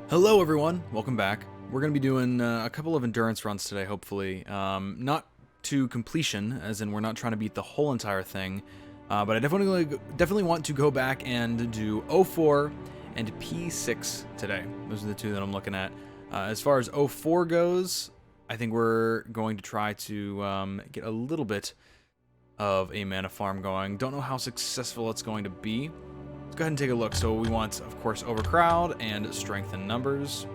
Hello everyone, welcome back. We're going to be doing a couple of endurance runs today, hopefully. Not to completion, as in we're not trying to beat the whole entire thing, but I definitely want to go back and do O4 and P6 today. Those are the two that I'm looking at. As far as O4 goes, I think we're going to try to get a little bit of a mana farm going. Don't know how successful it's going to be. Let's go ahead and take a look. So we want, of course, overcrowd and strengthen numbers.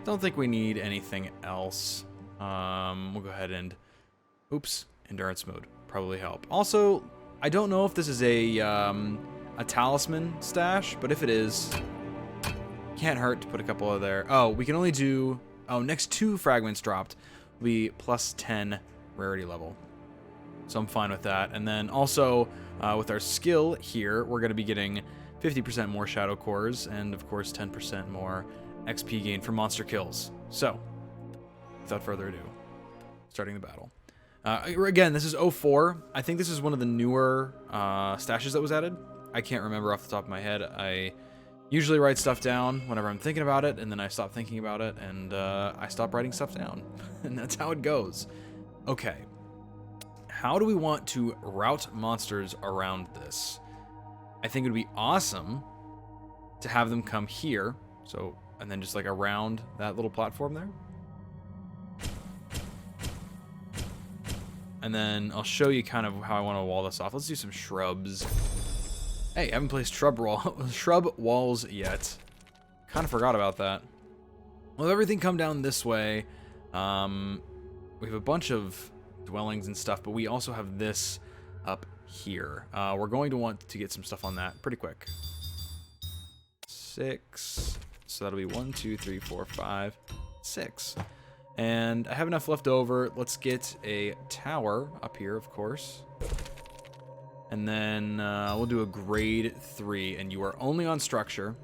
Don't think we need anything else. We'll go ahead and, endurance mode probably help. Also, I don't know if this is a talisman stash, but if it is, can't hurt to put a couple of there. Oh, we can only do, next 2 fragments dropped will be plus 10 rarity level. So I'm fine with that. And then also, with our skill here, we're going to be getting 50% more shadow cores and, of course, 10% more XP gain for monster kills. So, without further ado, starting the battle. Again, this is O4. I think this is one of the newer stashes that was added. I can't remember off the top of my head. I usually write stuff down whenever I'm thinking about it, and then I stop thinking about it, and I stop writing stuff down. And that's how it goes. Okay. How do we want to route monsters around this? I think it would be awesome to have them come here. So, and then just like around that little platform there. And then I'll show you kind of how I want to wall this off. Let's do some shrubs. Hey, I haven't placed shrub walls yet. Kind of forgot about that. We'll have everything come down this way. We have a bunch of dwellings and stuff, but we also have this up here. We're going to want to get some stuff on that pretty quick. 6. So that'll be 1, 2, 3, 4, 5, 6. And I have enough left over. Let's get a tower up here, of course. And then we'll do a grade 3. And you are only on structure.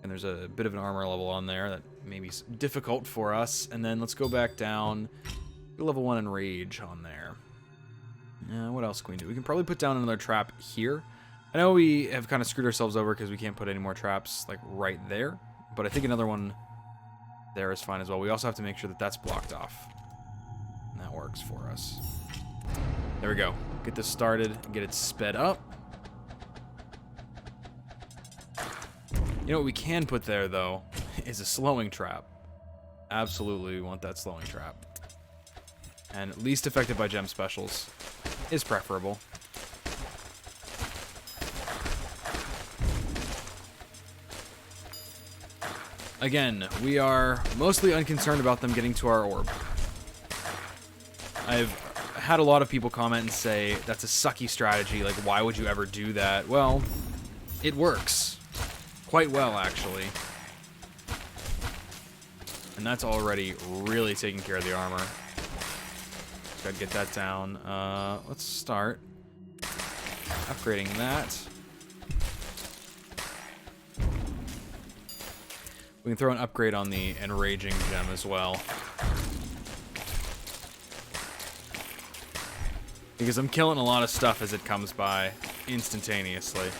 And there's a bit of an armor level on there that may be difficult for us. And then let's go back down. Level 1 and rage on there. What else can we do? We can probably put down another trap here. I know we have kind of screwed ourselves over because we can't put any more traps like right there, but I think another one there is fine as well. We also have to make sure that that's blocked off, and that works for us. There we go. Get this started and get it sped up. You know what we can put there though is a slowing trap. Absolutely, we want that slowing trap. And least affected by gem specials is preferable. Again, we are mostly unconcerned about them getting to our orb. I've had a lot of people comment and say, that's a sucky strategy, like why would you ever do that? Well, it works. Quite well, actually. And that's already really taking care of the armor. Gotta get that down. Let's start upgrading that. We can throw an upgrade on the enraging gem as well. Because I'm killing a lot of stuff as it comes by instantaneously.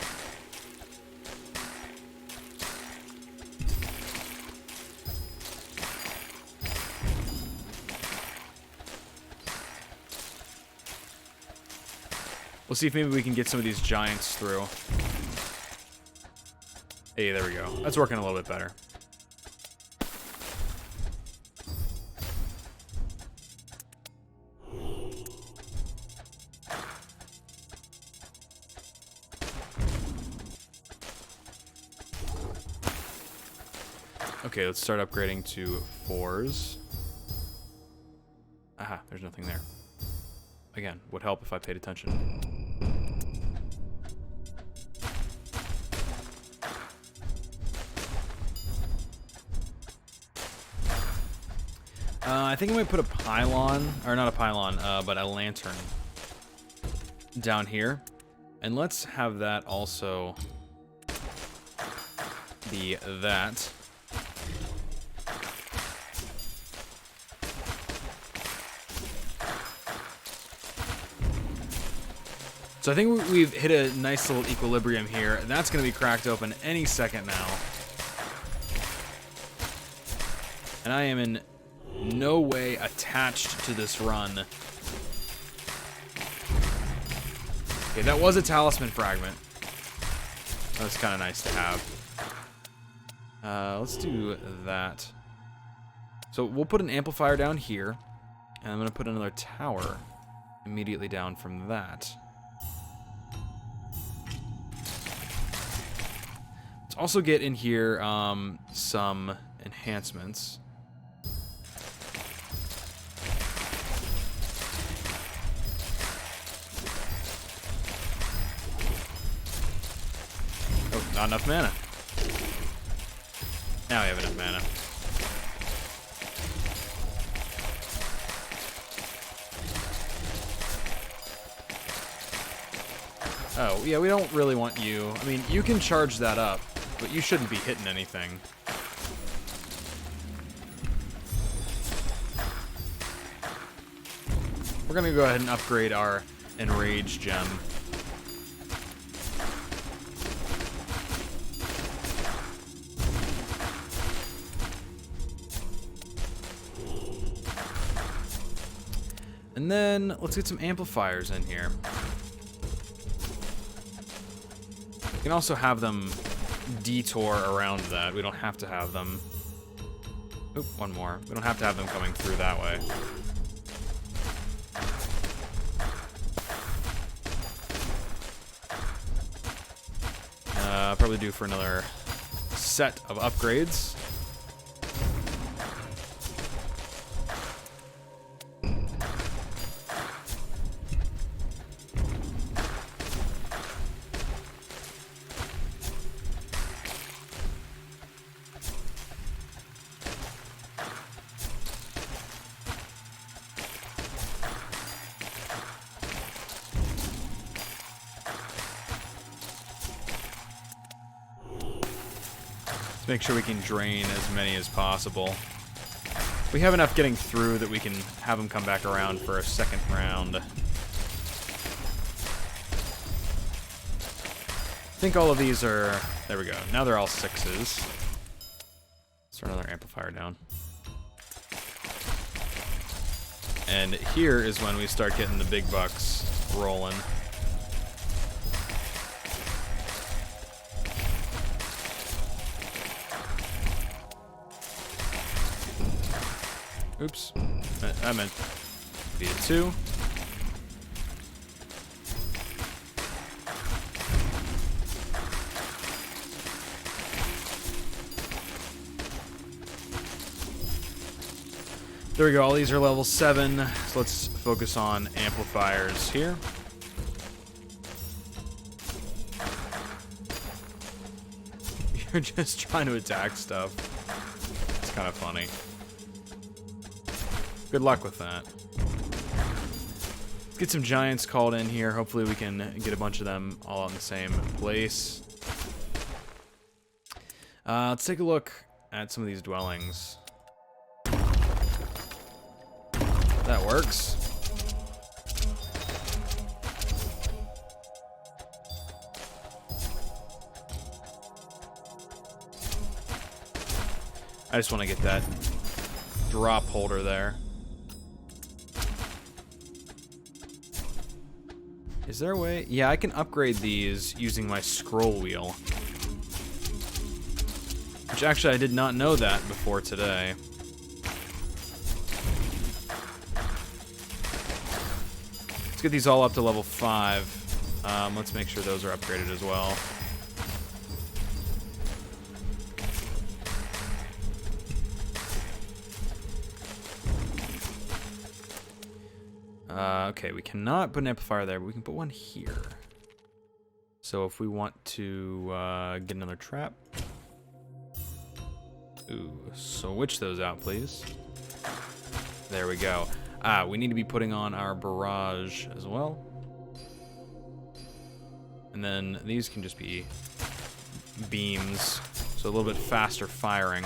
We'll see if maybe we can get some of these giants through. Hey, there we go. That's working a little bit better. Okay, let's start upgrading to 4s. Aha, there's nothing there. Again, would help if I paid attention. I think I'm going to put a pylon, or not a pylon, but a lantern down here. And let's have that also be that. So I think we've hit a nice little equilibrium here. That's going to be cracked open any second now. And I am in no way attached to this run. Okay, that was a talisman fragment. That's kind of nice to have. Let's do that. So we'll put an amplifier down here, and I'm going to put another tower immediately down from that. Let's also get in here some enhancements. Oh, not enough mana. Now we have enough mana. Oh, yeah, we don't really want you. I mean, you can charge that up, but you shouldn't be hitting anything. We're gonna go ahead and upgrade our Enrage gem. And then let's get some amplifiers in here. We can also have them detour around that. We don't have to have them... Oop, one more. We don't have to have them coming through that way. Probably due for another set of upgrades. Make sure we can drain as many as possible. We have enough getting through that we can have them come back around for a second round. I think all of these are... There we go. Now they're all 6s. Let's throw another amplifier down. And here is when we start getting the big bucks rolling. Oops. I meant be a 2. There we go. All these are level 7. So let's focus on amplifiers here. You're just trying to attack stuff. It's kind of funny. Good luck with that. Let's get some giants called in here. Hopefully we can get a bunch of them all in the same place. Let's take a look at some of these dwellings. That works. I just want to get that drop holder there. Is there a way? Yeah, I can upgrade these using my scroll wheel. Which actually I did not know that before today. Let's get these all up to level 5. Let's make sure those are upgraded as well. Okay, we cannot put an amplifier there, but we can put one here. So if we want to get another trap... Ooh, switch those out, please. There we go. We need to be putting on our barrage as well. And then these can just be beams, so a little bit faster firing.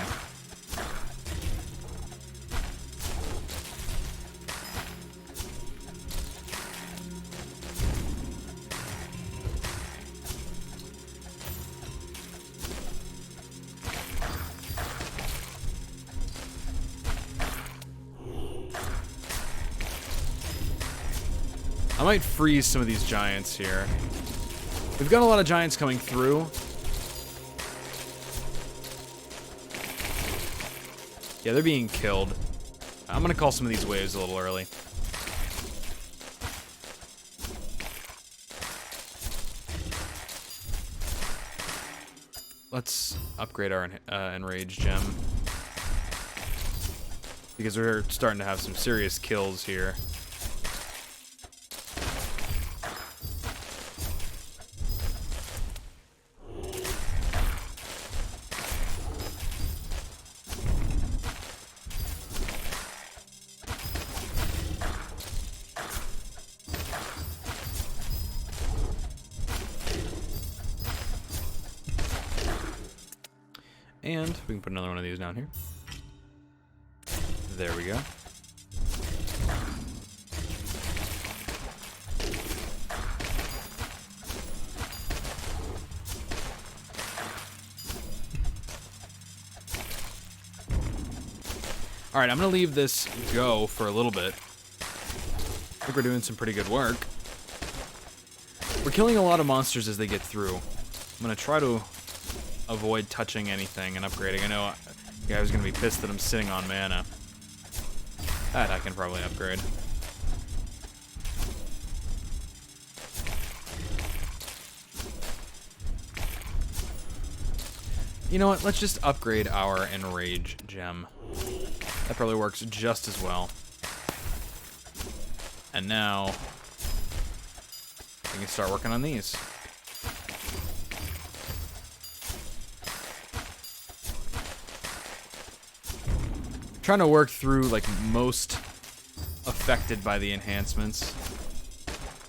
I might freeze some of these giants here. We've got a lot of giants coming through. Yeah, they're being killed. I'm gonna call some of these waves a little early. Let's upgrade our enraged gem. Because we're starting to have some serious kills here. And we can put another one of these down here. There we go. Alright, I'm going to leave this go for a little bit. I think we're doing some pretty good work. We're killing a lot of monsters as they get through. I'm going to try to avoid touching anything and upgrading. I know the guy was going to be pissed that I'm sitting on mana. That I can probably upgrade. You know what? Let's just upgrade our Enrage gem. That probably works just as well. And now we can start working on these. Trying to work through like most affected by the enhancements,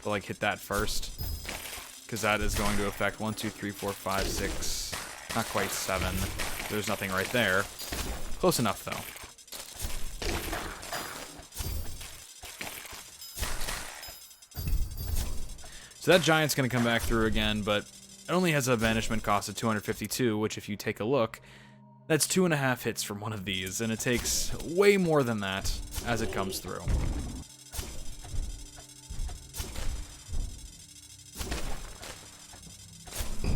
but like hit that first, because that is going to affect 1, 2, 3, 4, 5, 6, not quite 7. There's nothing right there. Close enough though. So that giant's going to come back through again, but it only has a banishment cost of 252, which if you take a look, that's 2.5 hits from one of these, and it takes way more than that as it comes through. I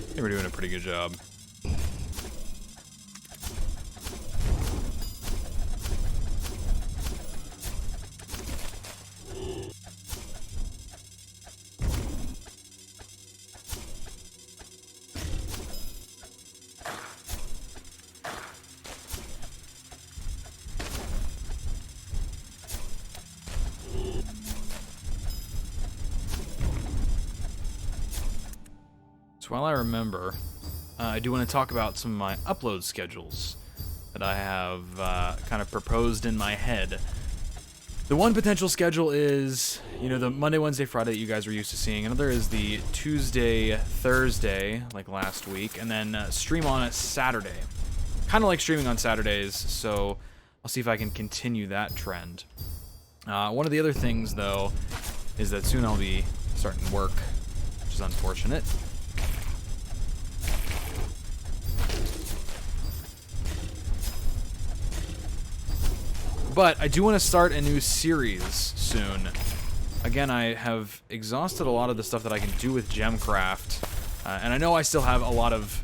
think we're doing a pretty good job. So while I remember, I do want to talk about some of my upload schedules that I have kind of proposed in my head. The one potential schedule is, you know, the Monday, Wednesday, Friday that you guys were used to seeing. Another is the Tuesday, Thursday, like last week, and then stream on a Saturday. Kind of like streaming on Saturdays, so I'll see if I can continue that trend. One of the other things, though, is that soon I'll be starting work, which is unfortunate. But I do want to start a new series soon. Again, I have exhausted a lot of the stuff that I can do with GemCraft, and I know I still have a lot of,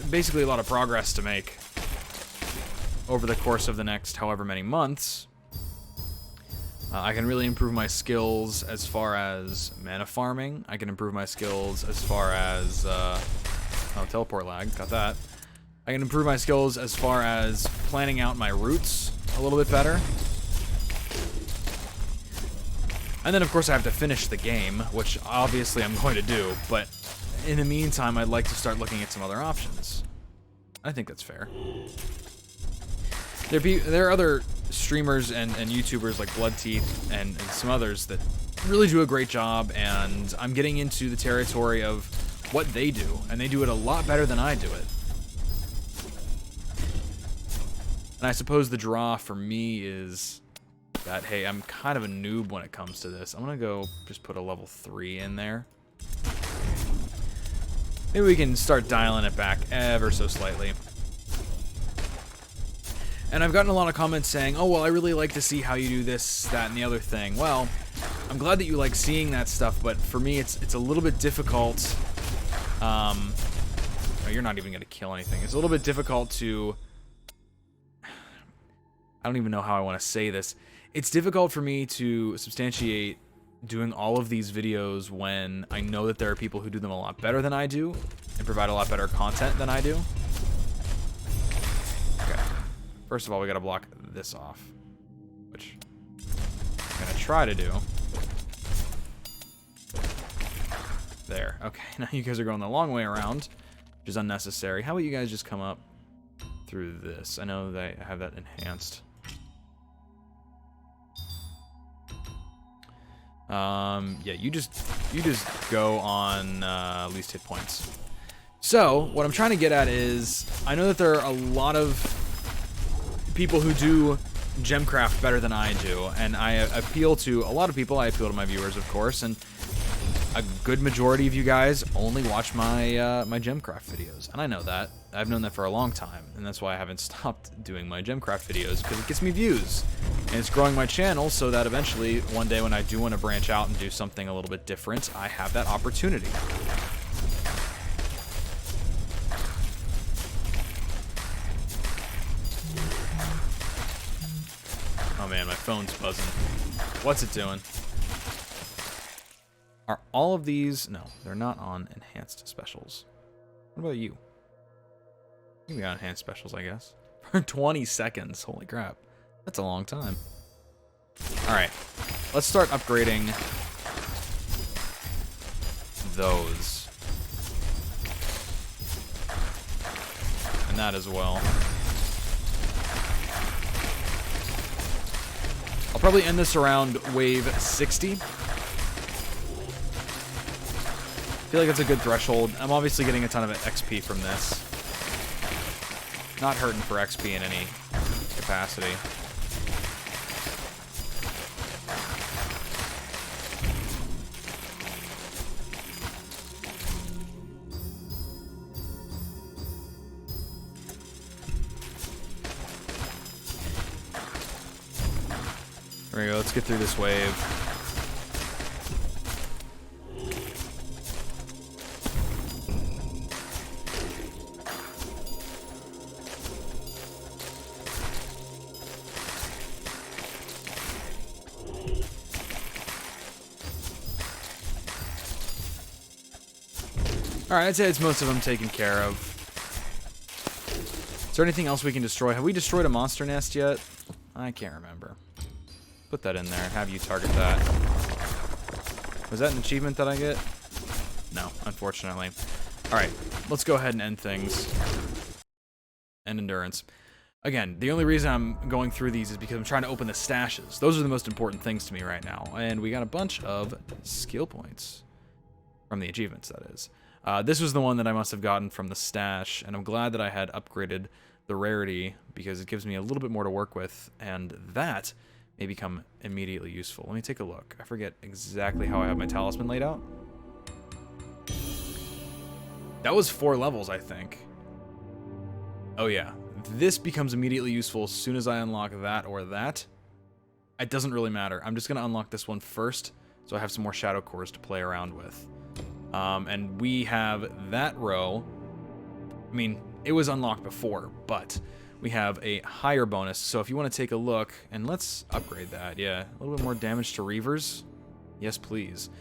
basically a lot of progress to make over the course of the next however many months. I can really improve my skills as far as mana farming. I can improve my skills as far as, oh, teleport lag, got that. I can improve my skills as far as planning out my routes a little bit better. And then, of course, I have to finish the game, which obviously I'm going to do, but in the meantime, I'd like to start looking at some other options. I think that's fair. There are other streamers and YouTubers like Bloodteeth and some others that really do a great job, and I'm getting into the territory of what they do, and they do it a lot better than I do it. And I suppose the draw for me is that, hey, I'm kind of a noob when it comes to this. I'm going to go just put a level 3 in there. Maybe we can start dialing it back ever so slightly. And I've gotten a lot of comments saying, oh, well, I really like to see how you do this, that, and the other thing. Well, I'm glad that you like seeing that stuff, but for me, it's a little bit difficult. No, you're not even gonna kill anything. It's a little bit difficult to. I don't even know how I want to say this. It's difficult for me to substantiate doing all of these videos when I know that there are people who do them a lot better than I do and provide a lot better content than I do. Okay. First of all, we gotta block this off, which I'm gonna try to do. There. Okay, now you guys are going the long way around, which is unnecessary. How about you guys just come up through this? I know that I have that enhanced. Yeah, you just go on least hit points. So, what I'm trying to get at is, I know that there are a lot of people who do GemCraft better than I do, and I appeal to a lot of people. I appeal to my viewers, of course, and a good majority of you guys only watch my my GemCraft videos, and I know that. I've known that for a long time, and that's why I haven't stopped doing my GemCraft videos, because it gets me views, and it's growing my channel so that eventually, one day when I do want to branch out and do something a little bit different, I have that opportunity. Oh man, my phone's buzzing. What's it doing? Are all of these... No, they're not on enhanced specials. What about you? You got enhanced specials, I guess. For 20 seconds. Holy crap. That's a long time. Alright. Let's start upgrading those. And that as well. I'll probably end this around wave 60. I feel like it's a good threshold. I'm obviously getting a ton of XP from this. Not hurting for XP in any capacity. There we go, let's get through this wave. Alright, I'd say it's most of them taken care of. Is there anything else we can destroy? Have we destroyed a monster nest yet? I can't remember. Put that in there and have you target that. Was that an achievement that I get? No, unfortunately. Alright, let's go ahead and end things. End endurance. Again, the only reason I'm going through these is because I'm trying to open the stashes. Those are the most important things to me right now. And we got a bunch of skill points. From the achievements, that is. This was the one that I must have gotten from the stash, and I'm glad that I had upgraded the rarity because it gives me a little bit more to work with, and that may become immediately useful. Let me take a look. I forget exactly how I have my talisman laid out. That was 4 levels, I think. Oh yeah. This becomes immediately useful as soon as I unlock that or that. It doesn't really matter. I'm just going to unlock this one first, so I have some more shadow cores to play around with. And we have that row. I mean, it was unlocked before, but we have a higher bonus. So if you want to take a look, and let's upgrade that. Yeah, a little bit more damage to Reavers. Yes, please.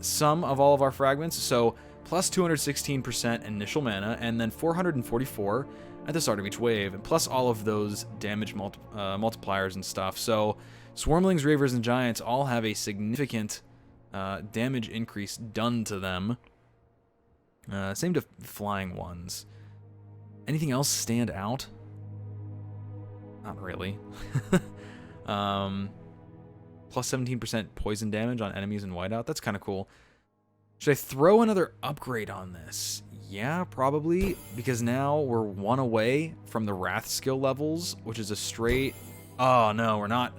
Some of all of our fragments. So plus 216% initial mana, and then 444 at the start of each wave, and plus all of those damage multipliers and stuff. So Swarmlings, Reavers, and Giants all have a significant damage increase done to them. Same to flying ones. Anything else stand out? Not really. Plus 17% poison damage on enemies in whiteout. That's kind of cool. Should I throw another upgrade on this? Yeah, probably, because now we're 1 away from the Wrath skill levels, which is a straight... Oh, no, we're not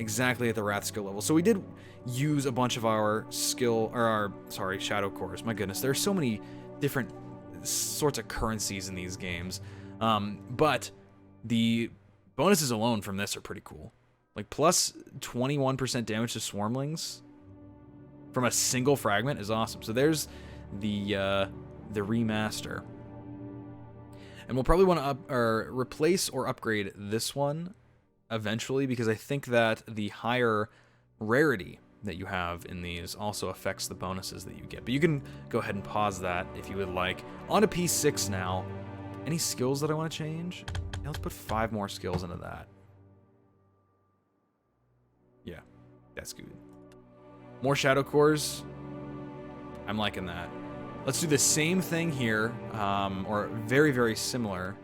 exactly at the Wrath skill level. So we did use a bunch of our skill, or our, sorry, shadow cores. My goodness, there are so many different sorts of currencies in these games. But the bonuses alone from this are pretty cool. Like plus 21% damage to Swarmlings. from a single fragment is awesome. So there's the remaster. And we'll probably want to replace or upgrade this one eventually, because I think that the higher rarity that you have in these also affects the bonuses that you get. But you can go ahead and pause that if you would like. On to P6 now. Any skills that I want to change? Yeah, let's put 5 more skills into that. Yeah, that's good. More shadow cores. I'm liking that. Let's do the same thing here, or very, very similar,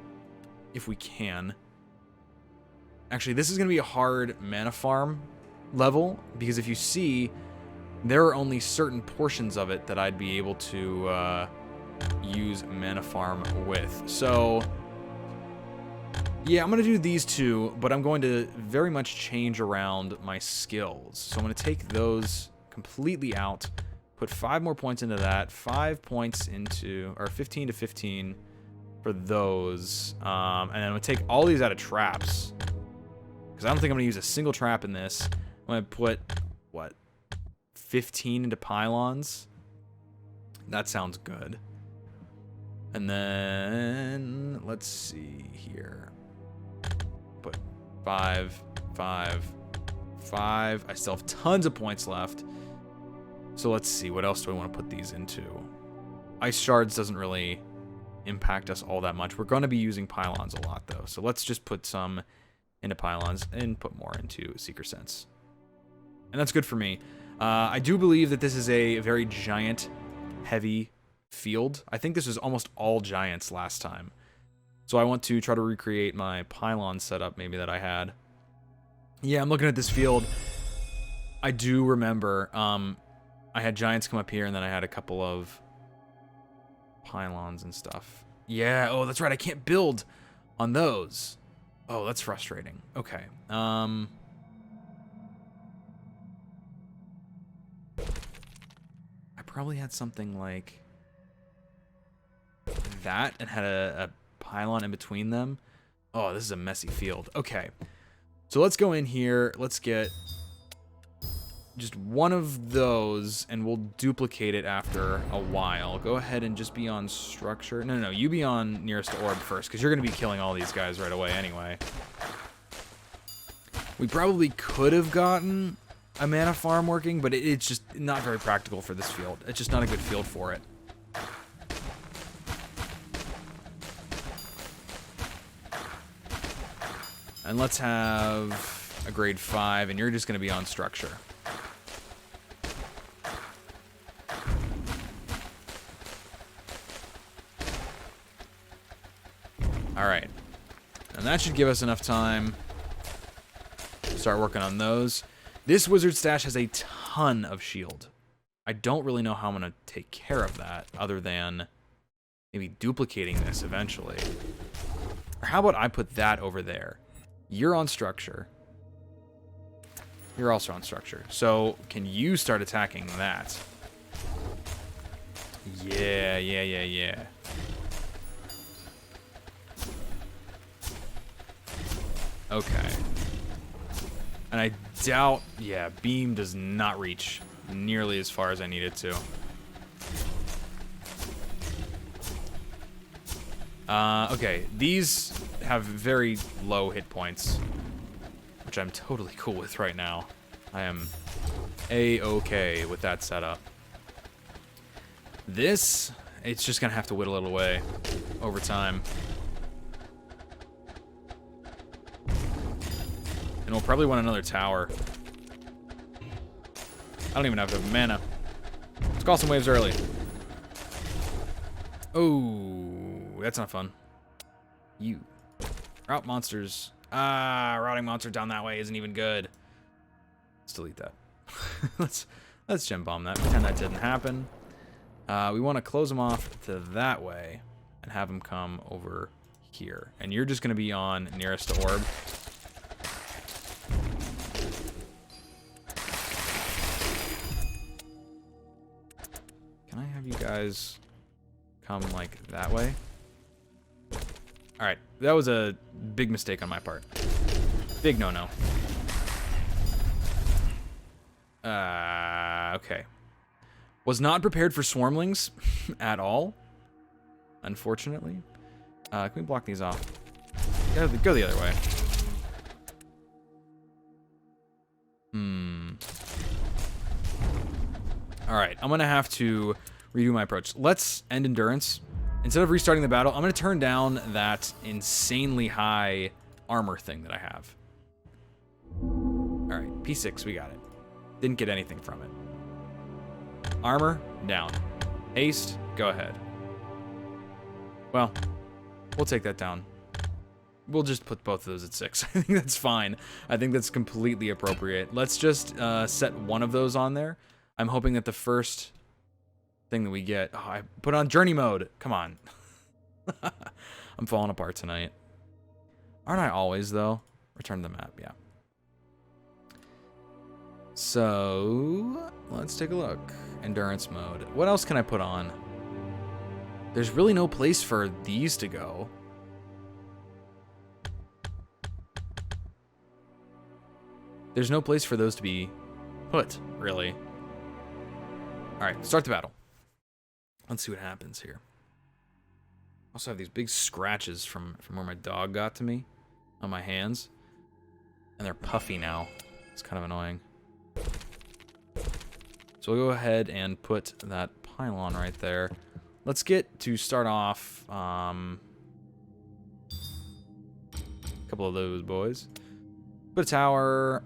if we can. Actually, this is going to be a hard mana farm level, because if you see, there are only certain portions of it that I'd be able to use mana farm with. So, yeah, I'm going to do these two, but I'm going to very much change around my skills. So I'm going to take those completely out. Put 5 more points into that, 5 points into, or 15 to 15 for those. And then I'm going to take all these out of traps, because I don't think I'm going to use a single trap in this. I'm going to put, what, 15 into pylons? That sounds good. And then, let's see here. Put 5, 5, 5. I still have tons of points left. So let's see, what else do I want to put these into? Ice shards doesn't really impact us all that much. We're going to be using pylons a lot, though. So let's just put some into pylons and put more into Seeker Sense. And that's good for me. I do believe that this is a very giant, heavy field. I think this was almost all giants last time. So I want to try to recreate my pylon setup maybe that I had. Yeah, I'm looking at this field. I do remember... I had giants come up here, and then I had a couple of pylons and stuff. Yeah, oh, that's right, I can't build on those. Oh, that's frustrating. Okay. I probably had something like that and had a pylon in between them. Oh, this is a messy field. Okay. So let's go in here. Let's get just one of those, and we'll duplicate it after a while. Go ahead and just be on structure. No, you be on nearest orb first, because you're going to be killing all these guys right away anyway. We probably could have gotten a mana farm working, but it's just not very practical for this field. It's just not a good field for it. And let's have a grade 5, and you're just going to be on structure. Alright, and that should give us enough time to start working on those. This wizard stash has a ton of shield. I don't really know how I'm going to take care of that, other than maybe duplicating this eventually. Or how about I put that over there? You're on structure. You're also on structure. So, can you start attacking that? Yeah. Okay. And I doubt... Yeah, beam does not reach nearly as far as I need it to. Okay, these have very low hit points, which I'm totally cool with right now. I am A-okay with that setup. This, it's just gonna have to whittle it away over time. And we'll probably want another tower. I don't even have enough mana. Let's call some waves early. Oh, that's not fun. You. Route monsters. Routing monster down that way isn't even good. Let's delete that. let's gem bomb that. Pretend that didn't happen. We want to close them off to that way and have them come over here. And you're just going to be on nearest to orb. Can I have you guys come like that way? Alright, that was a big mistake on my part. Big no-no. Okay. Was not prepared for swarmlings at all, unfortunately. Can we block these off? Go the other way. Alright, I'm going to have to redo my approach. Let's end endurance. Instead of restarting the battle, I'm going to turn down that insanely high armor thing that I have. Alright, P6, we got it. Didn't get anything from it. Armor, down. Haste, go ahead. Well, we'll take that down. We'll just put both of those at 6. I think that's fine. I think that's completely appropriate. Let's just set one of those on there. I'm hoping that the first thing that we get... Oh, I put on journey mode. Come on. I'm falling apart tonight. Aren't I always, though? Return to the map, yeah. So, let's take a look. Endurance mode. What else can I put on? There's really no place for these to go. There's no place for those to be put, really. Alright, start the battle. Let's see what happens here. Also have these big scratches from where my dog got to me on my hands. And they're puffy now. It's kind of annoying. So we'll go ahead and put that pylon right there. Let's get to start off a couple of those boys. Put a tower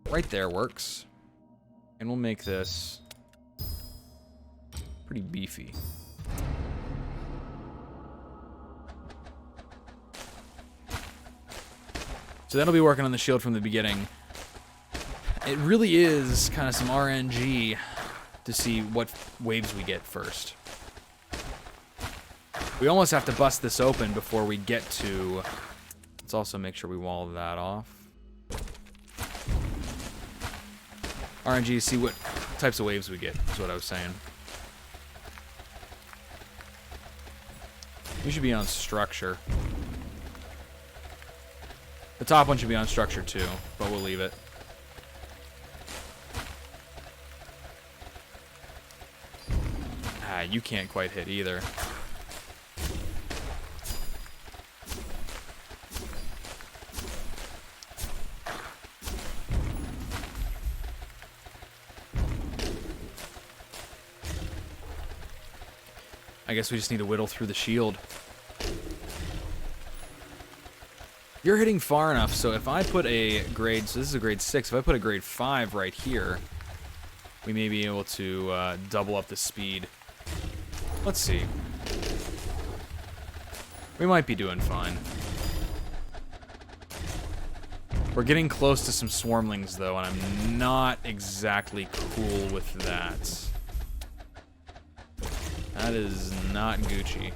right there works. And we'll make this pretty beefy. So that'll be working on the shield from the beginning. It really is kind of some RNG to see what waves we get first. We almost have to bust this open before we get to... Let's also make sure we wall that off. RNG to see what types of waves we get, is what I was saying. We should be on structure. The top one should be on structure too, but we'll leave it. Ah, you can't quite hit either. I guess we just need to whittle through the shield. You're hitting far enough, so if I put a grade... So this is a grade 6. If I put a grade 5 right here, we may be able to double up the speed. Let's see. We might be doing fine. We're getting close to some swarmlings, though, and I'm not exactly cool with that. That is not Gucci.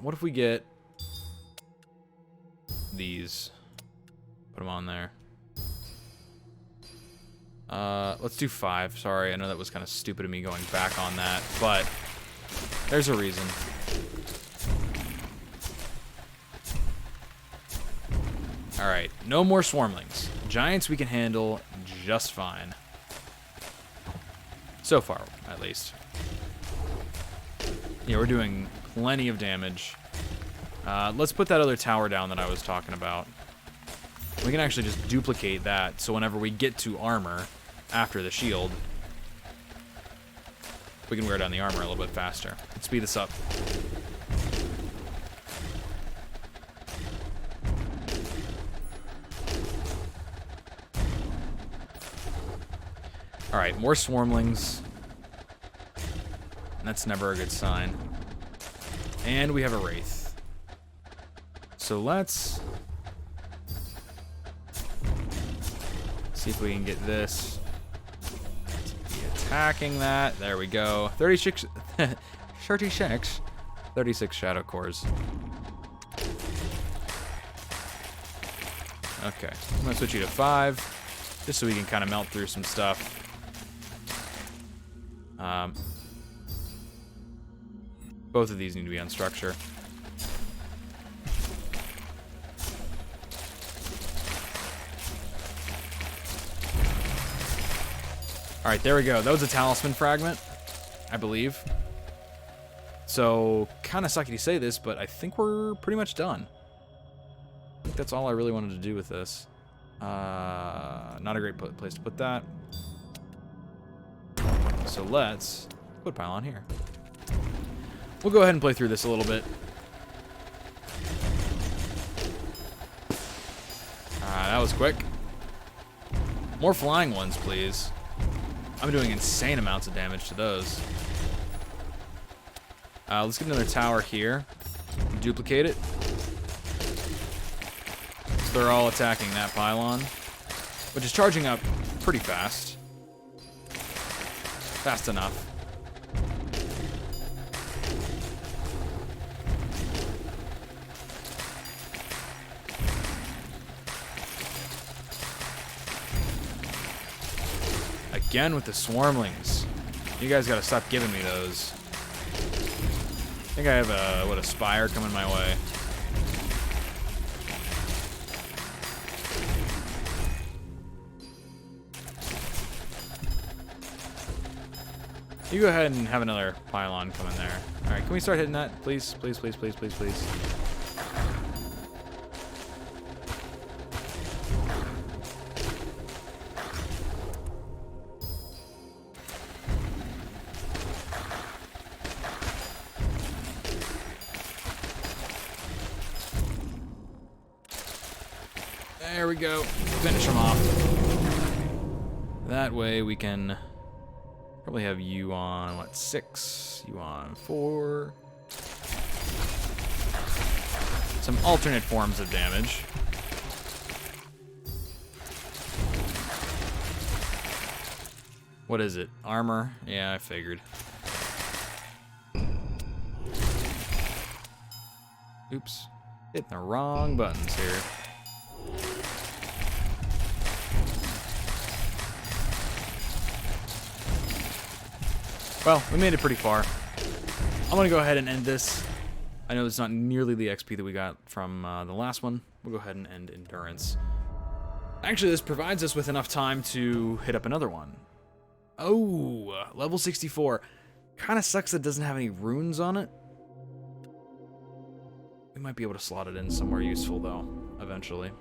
What if we get these? Put them on there. Let's do 5. Sorry, I know that was kind of stupid of me going back on that, but there's a reason. Alright, no more swarmlings. Giants we can handle just fine. So far, at least. Yeah, we're doing plenty of damage. Let's put that other tower down that I was talking about. We can actually just duplicate that, so whenever we get to armor after the shield, we can wear down the armor a little bit faster. Let's speed this up. Alright, more swarmlings. That's never a good sign. And we have a wraith. So let's see if we can get this to be attacking that. There we go. 36 shadow cores. Okay, I'm gonna switch you to 5, just so we can kind of melt through some stuff. Both of these need to be on structure. Alright, there we go. That was a talisman fragment, I believe. So, kind of sucky to say this, but I think we're pretty much done. I think that's all I really wanted to do with this. Not a great place to put that. So let's put pylon here. We'll go ahead and play through this a little bit. That was quick. More flying ones, please. I'm doing insane amounts of damage to those. Let's get another tower here. Duplicate it. So they're all attacking that pylon, which is charging up pretty fast. Fast enough. Again with the swarmlings. You guys gotta stop giving me those. I think I have a spire coming my way. You go ahead and have another pylon come in there. Alright, can we start hitting that? Please, please, please, please, please, please. There we go. Finish them off. That way we can probably have you on, what, 6? You on 4. Some alternate forms of damage. What is it? Armor? Yeah, I figured. Oops. Hitting the wrong buttons here. Well, we made it pretty far. I'm going to go ahead and end this. I know it's not nearly the XP that we got from the last one. We'll go ahead and end Endurance. Actually, this provides us with enough time to hit up another one. Oh, level 64. Kind of sucks that it doesn't have any runes on it. We might be able to slot it in somewhere useful, though, eventually.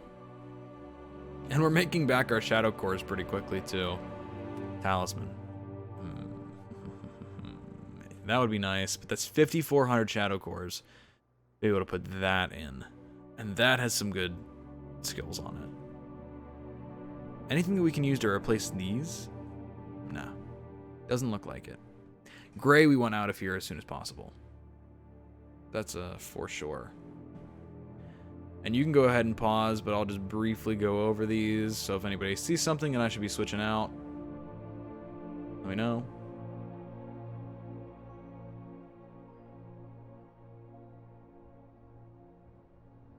And we're making back our shadow cores pretty quickly, too. Talisman. That would be nice, but that's 5,400 shadow cores. Be able to put that in. And that has some good skills on it. Anything that we can use to replace these? Nah. Doesn't look like it. Gray we want out of here as soon as possible. That's for sure. And you can go ahead and pause, but I'll just briefly go over these. So if anybody sees something and I should be switching out, let me know.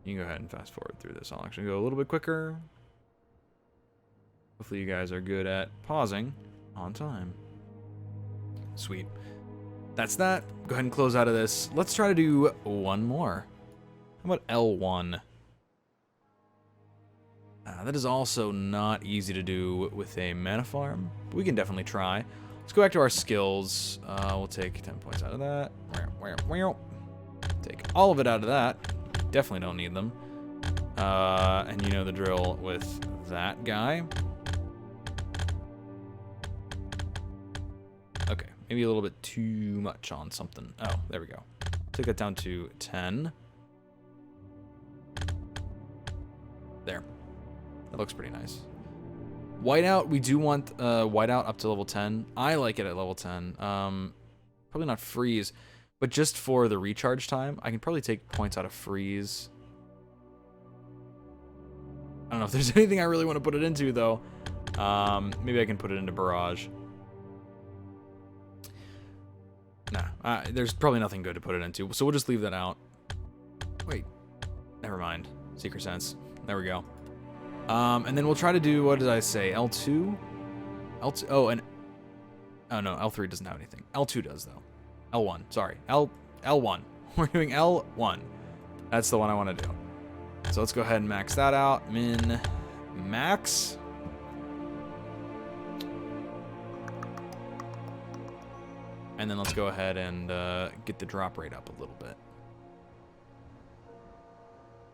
You can go ahead and fast forward through this. I'll actually go a little bit quicker. Hopefully you guys are good at pausing on time. Sweet. That's that. Go ahead and close out of this. Let's try to do one more. How about L1? That is also not easy to do with a mana farm, but we can definitely try. Let's go back to our skills. We'll take 10 points out of that. Take all of it out of that. Definitely don't need them. And you know the drill with that guy. Okay, maybe a little bit too much on something. Oh, there we go. Take that down to 10. There. That looks pretty nice. Whiteout, we do want whiteout up to level 10. I like it at level 10. Probably not freeze. But just for the recharge time, I can probably take points out of freeze. I don't know if there's anything I really want to put it into, though. Maybe I can put it into barrage. Nah, there's probably nothing good to put it into, so we'll just leave that out. Wait, never mind. Secret Sense. There we go. And then we'll try to do, what did I say, L2? L2, oh no, L3 doesn't have anything. L2 does, though. L1, sorry. L1. We're doing L1. That's the one I want to do. So let's go ahead and max that out. Min, max. And then let's go ahead and get the drop rate up a little bit.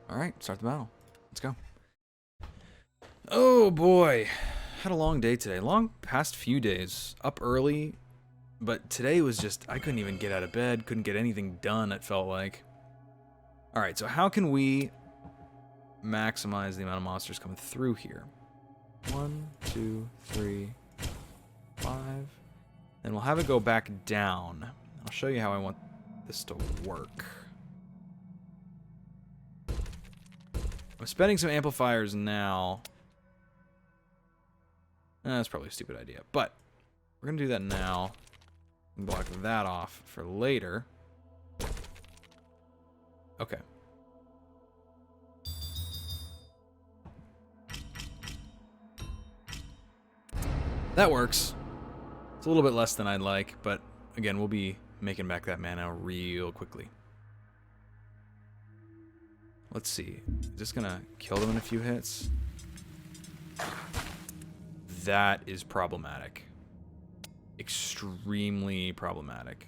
All right, start the battle. Let's go. Oh boy, had a long day today. Long past few days. Up early, but today was just, I couldn't even get out of bed. Couldn't get anything done, it felt like. All right, so how can we maximize the amount of monsters coming through here? 1, 2, 3, 5. And we'll have it go back down. I'll show you how I want this to work. I'm spending some amplifiers now. That's probably a stupid idea, but we're going to do that now. And block that off for later. Okay. That works. It's a little bit less than I'd like, but again, we'll be making back that mana real quickly. Let's see. Just gonna kill them in a few hits. That is problematic. Extremely problematic.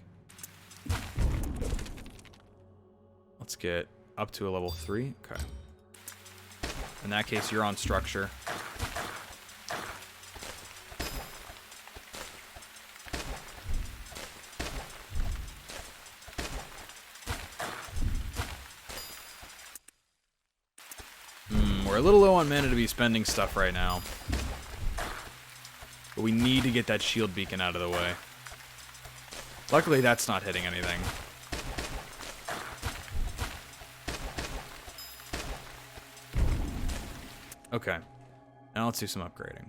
Let's get up to a level 3. Okay. In that case, you're on structure. We're a little low on mana to be spending stuff right now. But we need to get that shield beacon out of the way. Luckily, that's not hitting anything. Okay. Now let's do some upgrading.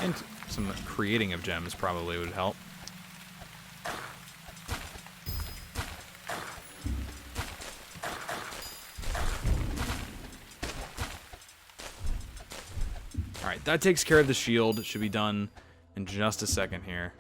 And some creating of gems probably would help. Alright, that takes care of the shield. It should be done in just a second here.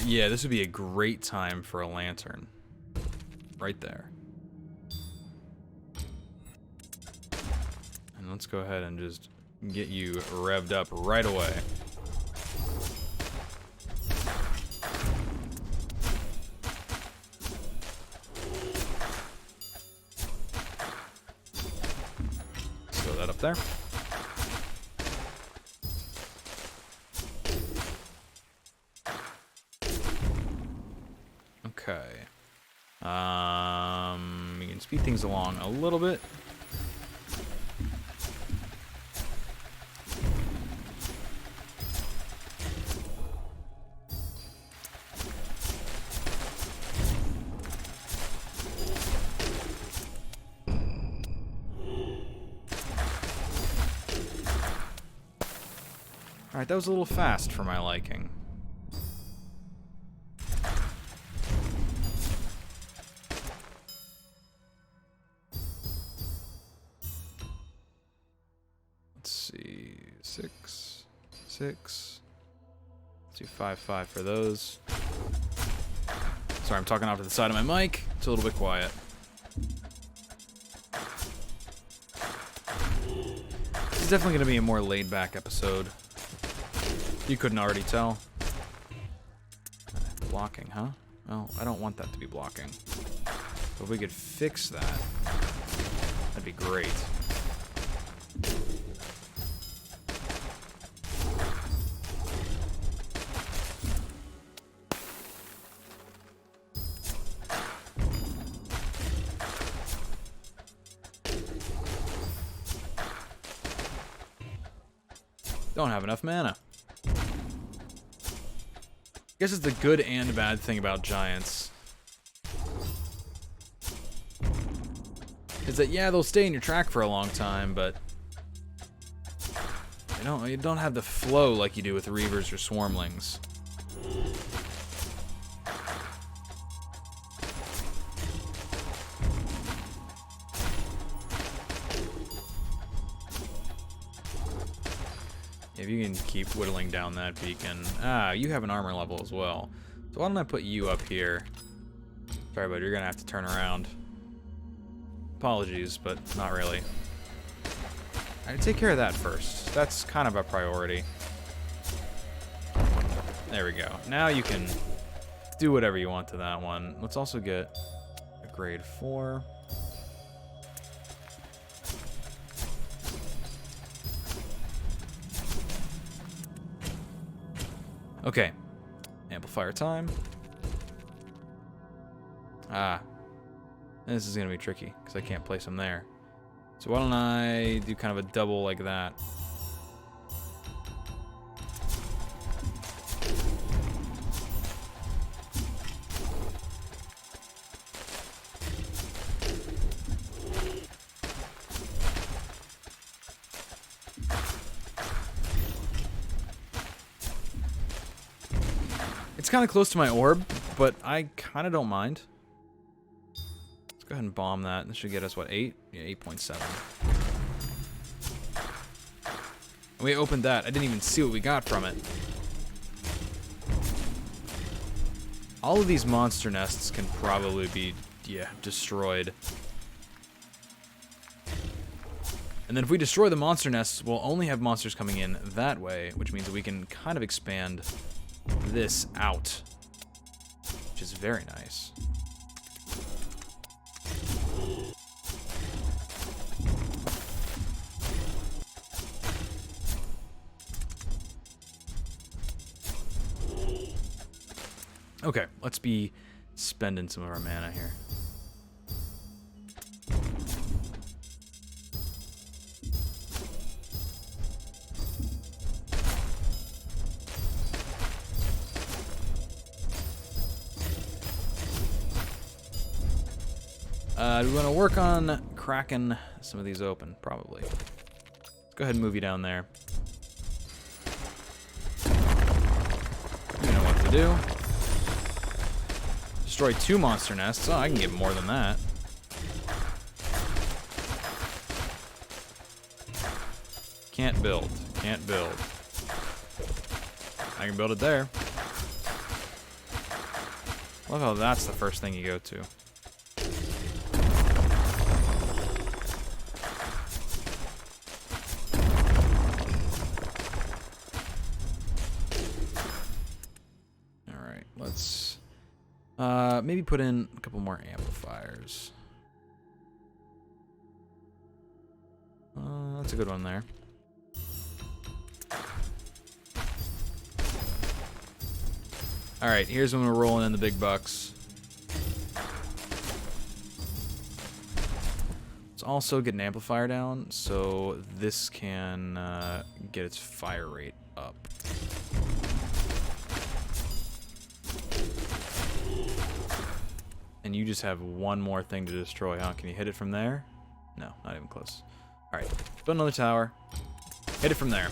Yeah, this would be a great time for a lantern. Right there. And let's go ahead and just get you revved up right away. Throw that up there. Okay. We can speed things along a little bit. Alright, that was a little fast for my liking. Let's see, 6, 6. Let's do 5, 5 for those. Sorry, I'm talking off to the side of my mic. It's a little bit quiet. This is definitely going to be a more laid-back episode. You couldn't already tell. Blocking, huh? Well, I don't want that to be blocking. But if we could fix that, that'd be great. Don't have enough mana. I guess it's the good and bad thing about giants. Is that, yeah, they'll stay in your track for a long time, but they You don't have the flow like you do with Reavers or Swarmlings. If you can keep whittling down that beacon. Ah, you have an armor level as well. So why don't I put you up here? Sorry, but you're gonna have to turn around. Apologies, but not really. Alright, take care of that first. That's kind of a priority. There we go. Now you can do whatever you want to that one. Let's also get a grade 4. Okay. Amplifier time. Ah. This is going to be tricky, because I can't place them there. So why don't I do kind of a double like that. It's kind of close to my orb, but I kind of don't mind. Let's go ahead and bomb that. This should get us, what, 8? Yeah, 8.7. We opened that. I didn't even see what we got from it. All of these monster nests can probably be, yeah, destroyed. And then if we destroy the monster nests, we'll only have monsters coming in that way, which means that we can kind of expand this out, which is very nice. Okay, let's be spending some of our mana here. We want to work on cracking some of these open, probably. Let's go ahead and move you down there. You know what to do. Destroy 2 monster nests. Oh, I can get more than that. Can't build. Can't build. I can build it there. Love how that's the first thing you go to. Let's maybe put in a couple more amplifiers. That's a good one there. Alright, here's when we're rolling in the big bucks. Let's also get an amplifier down so this can get its fire rate up. And you just have one more thing to destroy, huh? Can you hit it from there? No, not even close. Alright, build another tower. Hit it from there.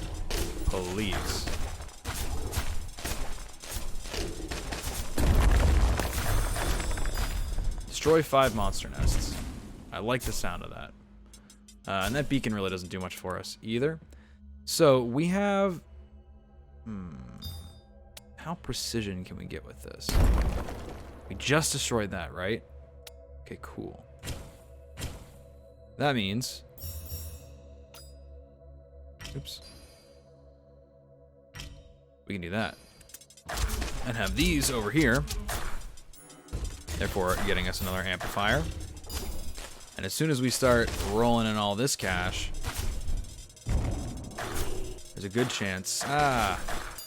Please. Destroy 5 monster nests. I like the sound of that. And that beacon really doesn't do much for us either. So we have... How precision can we get with this? We just destroyed that, right? Okay, cool. That means... Oops. We can do that. And have these over here. Therefore, getting us another amplifier. And as soon as we start rolling in all this cash, there's a good chance...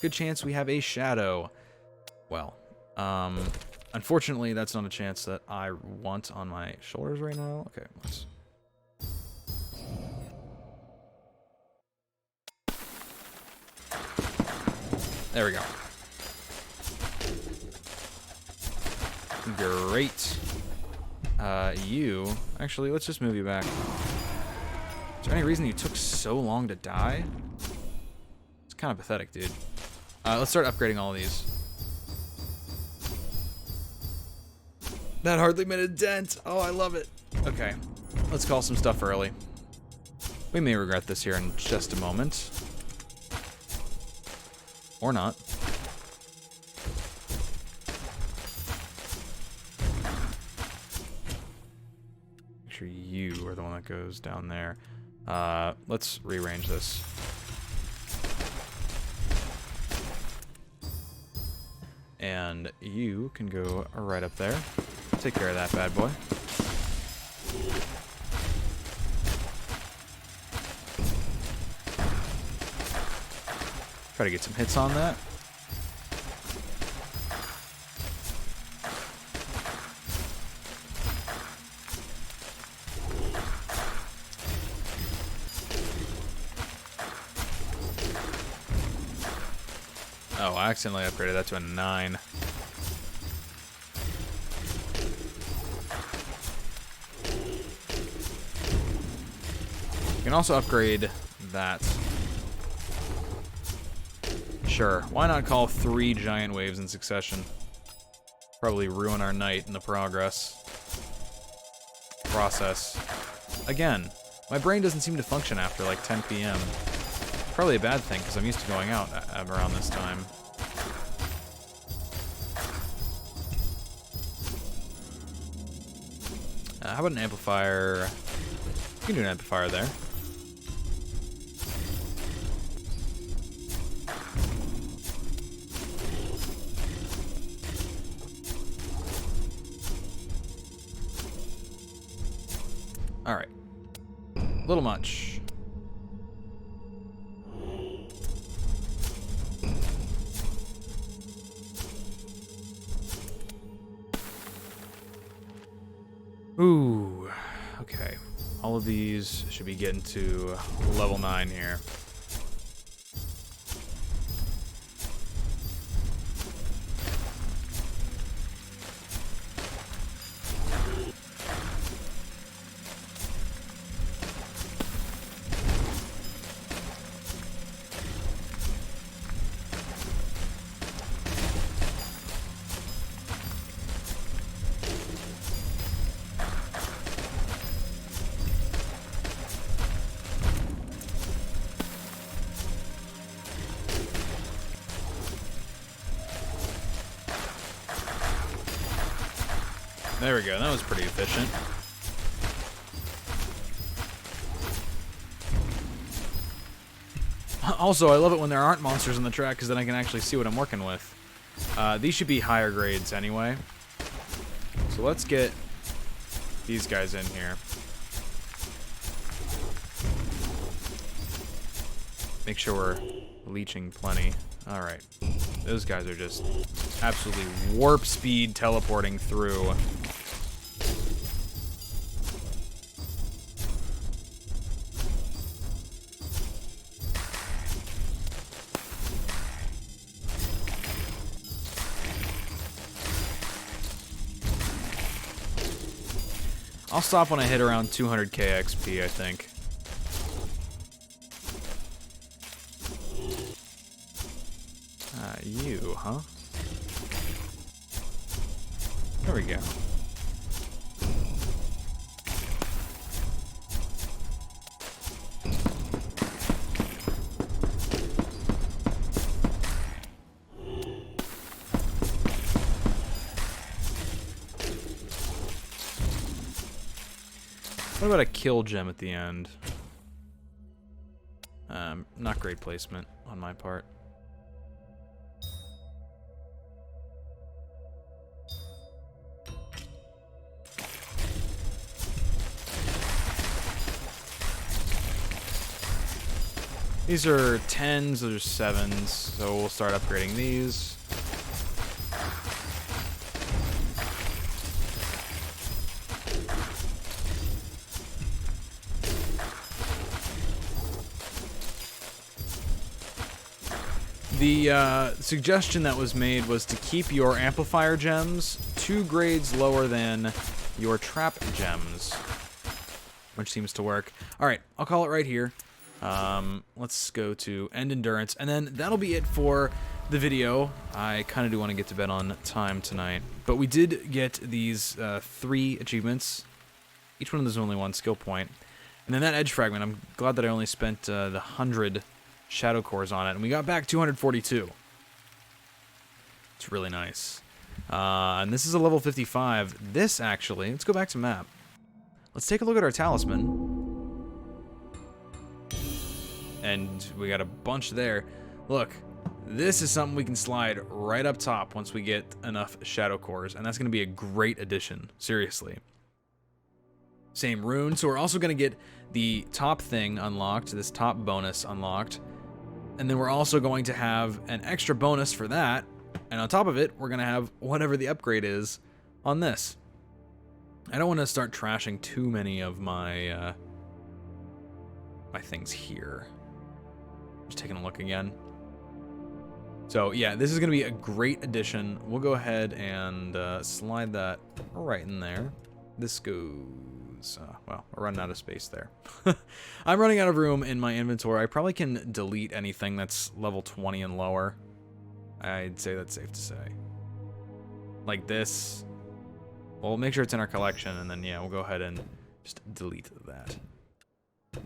good chance we have a shadow. Well, unfortunately, that's not a chance that I want on my shoulders right now. Okay, let's... There we go. Great. You... Actually, let's just move you back. Is there any reason you took so long to die? kind of pathetic, dude. Let's start upgrading all of these. That hardly made a dent. Oh, I love it. Okay, let's call some stuff early. We may regret this here in just a moment. Or not. Make sure you are the one that goes down there. Let's rearrange this. And you can go right up there. Take care of that bad boy. Try to get some hits on that. Oh, I accidentally upgraded that to a 9. You can also upgrade that. Sure, why not call 3 giant waves in succession? Probably ruin our night in the process. Again, my brain doesn't seem to function after like 10 p.m. Probably a bad thing, because I'm used to going out around this time. How about an amplifier? You can do an amplifier there. Alright. A little much. Ooh, okay. All of these should be getting to level 9 here. There we go, that was pretty efficient. Also, I love it when there aren't monsters on the track, because then I can actually see what I'm working with. These should be higher grades anyway. So let's get these guys in here. Make sure we're leeching plenty. Alright. Those guys are just absolutely warp speed teleporting through. I'll stop when I hit around 200k XP, I think. You, huh? There we go. What about a kill gem at the end? Not great placement on my part. These are 10s, those are 7s, so we'll start upgrading these. The suggestion that was made was to keep your amplifier gems 2 grades lower than your trap gems, which seems to work. Alright, I'll call it right here. Let's go to end endurance, and then that'll be it for the video. I kind of do want to get to bed on time tonight, but we did get these 3 achievements. Each one of those is only 1 skill point. And then that edge fragment, I'm glad that I only spent the 100 shadow cores on it, and we got back 242. It's really nice. And this is a level 55. This, actually, let's go back to map. Let's take a look at our talisman. And we got a bunch there. Look, this is something we can slide right up top once we get enough shadow cores, and that's going to be a great addition, seriously. Same rune, so we're also going to get the top thing unlocked, this top bonus unlocked, and then we're also going to have an extra bonus for that, and on top of it, we're going to have whatever the upgrade is on this. I don't want to start trashing too many of my my things here. Just taking a look again. So yeah, this is going to be a great addition. We'll go ahead and slide that right in there. This goes... well, we're running out of space there. I'm running out of room in my inventory. I probably can delete anything that's level 20 and lower. I'd say that's safe to say. Like this. We'll make sure it's in our collection, and then, yeah, we'll go ahead and just delete that.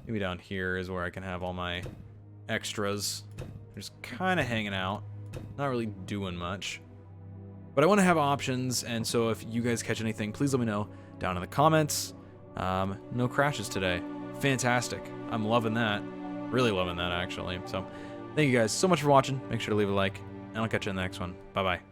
Maybe down here is where I can have all my extras. They're just kind of hanging out. Not really doing much. But I want to have options, and so if you guys catch anything, please let me know down in the comments. No crashes today. Fantastic. I'm loving that. Really loving that, actually. So, thank you guys so much for watching. Make sure to leave a like, and I'll catch you in the next one. Bye-bye.